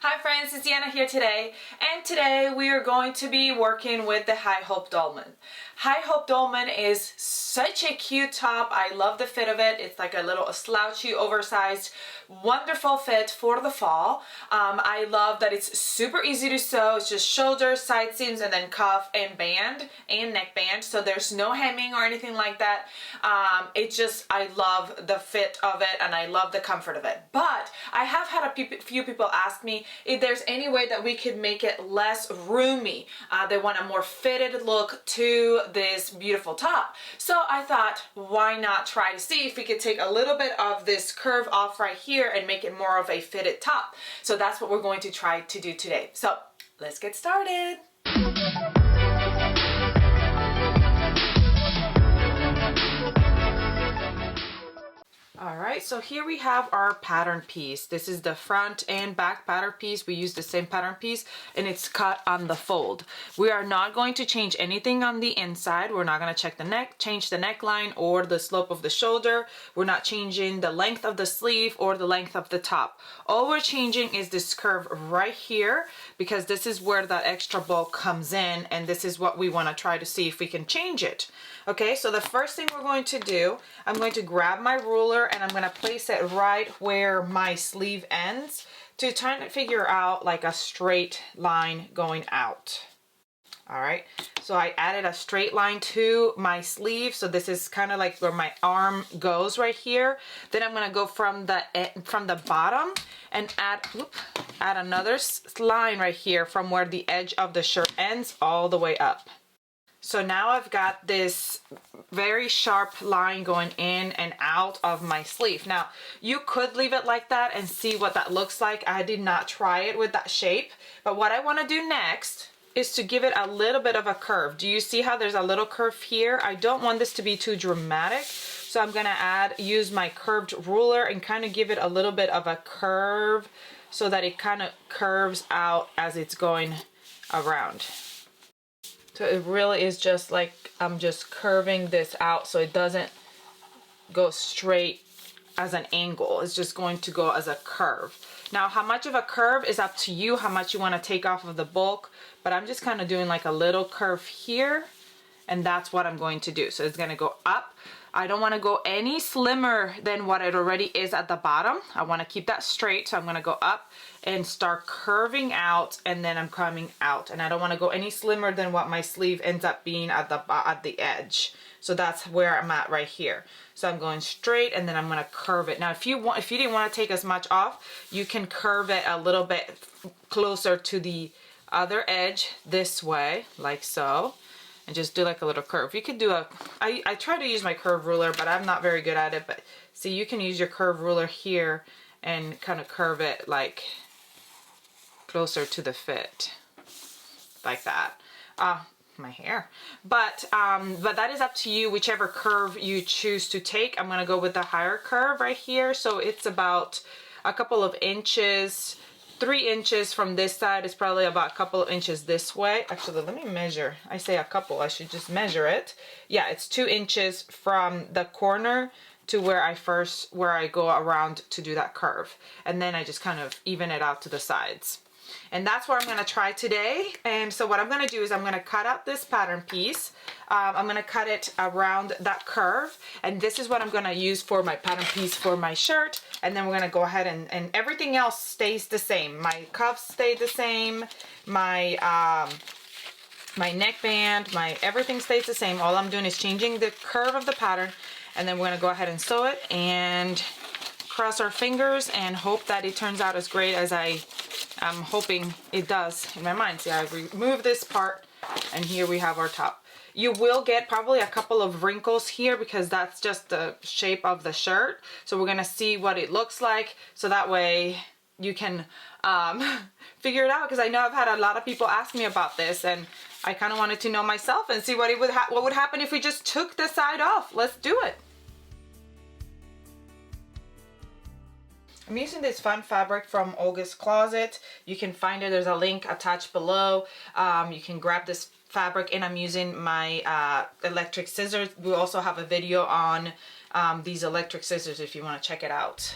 Hi friends, it's Deanna here today, and today we are going to be working with the High Hope Dolman. High Hope Dolman is such a cute top. I love the fit of it. It's like a little slouchy, oversized, wonderful fit for the fall. I love that it's super easy to sew. It's just shoulder, side seams, and then cuff and band and neck band. So there's no hemming or anything like that. I love the fit of it and I love the comfort of it. But I have had a few people ask me if there's any way that we could make it less roomy. They want a more fitted look to this beautiful top. So I thought, why not try to see if we could take a little bit of this curve off right here and make it more of a fitted top. So that's what we're going to try to do today. So let's get started. Alright, so here we have our pattern piece. This is the front and back pattern piece. We use the same pattern piece and it's cut on the fold. We are not going to change anything on the inside. We're not going to change the neckline or the slope of the shoulder. We're not changing the length of the sleeve or the length of the top. All we're changing is this curve right here because this is where that extra bulk comes in, and this is what we want to try to see if we can change it. Okay, so the first thing we're going to do, I'm going to grab my ruler and I'm going to place it right where my sleeve ends to try to figure out like a straight line going out. All right, so I added a straight line to my sleeve. So this is kind of like where my arm goes right here. Then I'm going to go from the bottom and add another line right here from where the edge of the shirt ends all the way up. So now I've got this very sharp line going in and out of my sleeve. Now, you could leave it like that and see what that looks like. I did not try it with that shape. But what I want to do next is to give it a little bit of a curve. Do you see how there's a little curve here? I don't want this to be too dramatic. So I'm going to use my curved ruler and kind of give it a little bit of a curve so that it kind of curves out as it's going around. So it really is just like I'm just curving this out so it doesn't go straight as an angle. It's just going to go as a curve. Now, how much of a curve is up to you, how much you want to take off of the bulk, but I'm just kind of doing like a little curve here, and that's what I'm going to do. So it's going to go up. I don't want to go any slimmer than what it already is at the bottom. I want to keep that straight, so I'm going to go up and start curving out, and then I'm coming out. And I don't want to go any slimmer than what my sleeve ends up being at the edge. So that's where I'm at right here. So I'm going straight, and then I'm going to curve it. Now, if you didn't want to take as much off, you can curve it a little bit closer to the other edge this way, like so. And just do like a little curve. You could do I try to use my curve ruler, but I'm not very good at it. But see, you can use your curve ruler here and kind of curve it like closer to the fit, like that. My hair. But that is up to you, whichever curve you choose to take. I'm gonna go with the higher curve right here. So it's about a couple of inches. 3 inches from this side is probably about a couple of inches this way. Actually, let me measure. I say a couple, I should just measure it. Yeah, it's 2 inches from the corner to where I go around to do that curve. And then I just kind of even it out to the sides. And that's what I'm going to try today. And so what I'm going to do is I'm going to cut out this pattern piece. I'm going to cut it around that curve. And this is what I'm going to use for my pattern piece for my shirt. And then we're going to go ahead and everything else stays the same. My cuffs stay the same. My neckband, everything stays the same. All I'm doing is changing the curve of the pattern. And then we're going to go ahead and sew it and cross our fingers and hope that it turns out as great as I'm hoping it does in my mind. See, I remove this part and here we have our top. You will get probably a couple of wrinkles here because that's just the shape of the shirt. So we're gonna see what it looks like so that way you can figure it out, because I know I've had a lot of people ask me about this and I kind of wanted to know myself and see what would happen if we just took the side off. Let's do it. I'm using this fun fabric from Olga's Closet. You can find it, there's a link attached below. You can grab this fabric, and I'm using my electric scissors. We also have a video on these electric scissors if you want to check it out.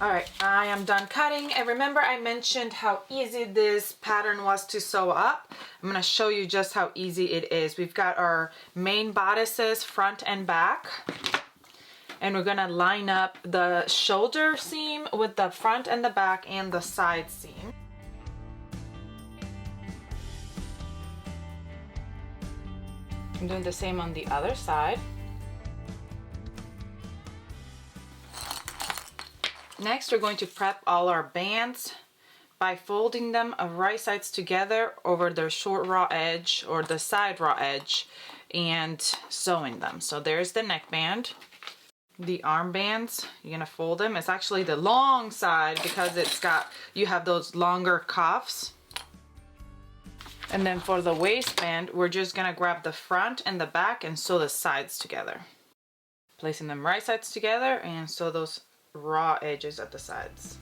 All right, I am done cutting. And remember I mentioned how easy this pattern was to sew up. I'm gonna show you just how easy it is. We've got our main bodices, front and back. And we're gonna line up the shoulder seam with the front and the back and the side seam. I'm doing the same on the other side. Next, we're going to prep all our bands by folding them right sides together over their short raw edge or the side raw edge and sewing them. So there's the neckband. The arm bands, you're gonna fold them. It's actually the long side because you have those longer cuffs. And then for the waistband, we're just gonna grab the front and the back and sew the sides together. Placing them right sides together and sew those raw edges at the sides.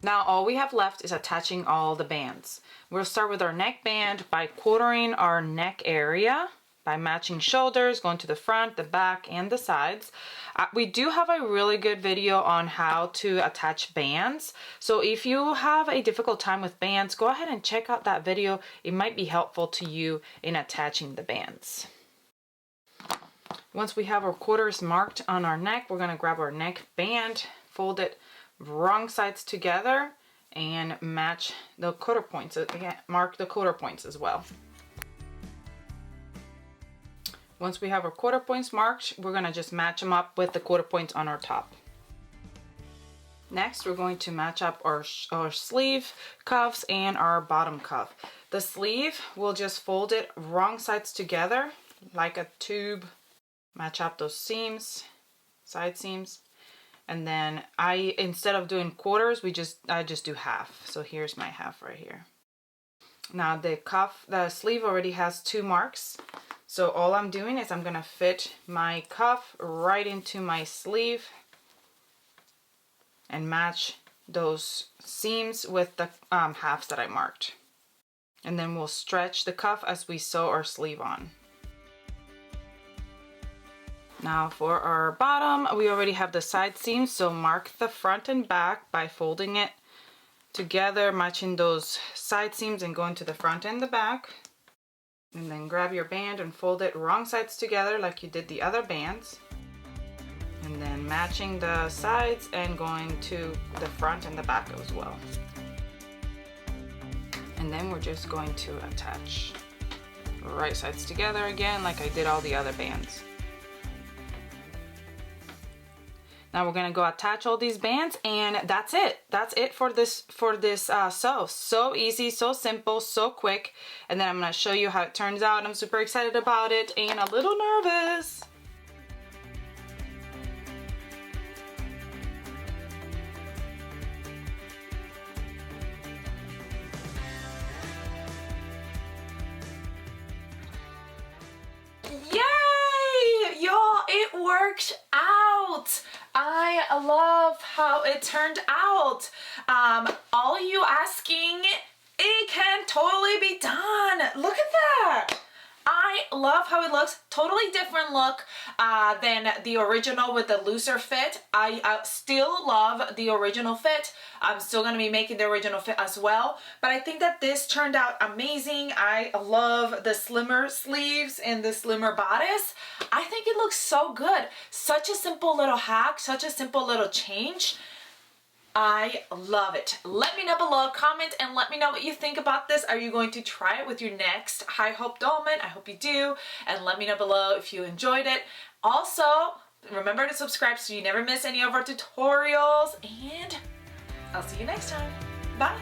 Now all we have left is attaching all the bands. We'll start with our neck band by quartering our neck area, by matching shoulders, going to the front, the back, and the sides. We do have a really good video on how to attach bands. So if you have a difficult time with bands, go ahead and check out that video. It might be helpful to you in attaching the bands. Once we have our quarters marked on our neck, we're gonna grab our neck band, fold it wrong sides together, and match the quarter points. Again, mark the quarter points as well. Once we have our quarter points marked, we're gonna just match them up with the quarter points on our top. Next, we're going to match up our sleeve cuffs and our bottom cuff. The sleeve, we'll just fold it wrong sides together like a tube. Match up those seams, side seams. And then instead of doing quarters, I just do half. So here's my half right here. Now the sleeve already has 2 marks. So all I'm doing is I'm gonna fit my cuff right into my sleeve and match those seams with the halves that I marked. And then we'll stretch the cuff as we sew our sleeve on. Now for our bottom, we already have the side seams, so mark the front and back by folding it together, matching those side seams and going to the front and the back. And then grab your band and fold it wrong sides together like you did the other bands. And then matching the sides and going to the front and the back as well. And then we're just going to attach right sides together again like I did all the other bands. Now we're gonna go attach all these bands, and that's it. That's it for this sew. So easy, so simple, so quick. And then I'm gonna show you how it turns out. I'm super excited about it and a little nervous. Yay! Y'all, it worked out. I love how it turned out. All you asking, it can totally be done. Look at that. I love how it looks. Totally different look than the original with the looser fit. I still love the original fit. I'm still going to be making the original fit as well. But I think that this turned out amazing. I love the slimmer sleeves and the slimmer bodice. I think it looks so good. Such a simple little hack, such a simple little change. I love it. Let me know below, comment and let me know what you think about this. Are you going to try it with your next High Hope Dolman? I hope you do. And let me know below if you enjoyed it. Also, remember to subscribe so you never miss any of our tutorials. And I'll see you next time. Bye.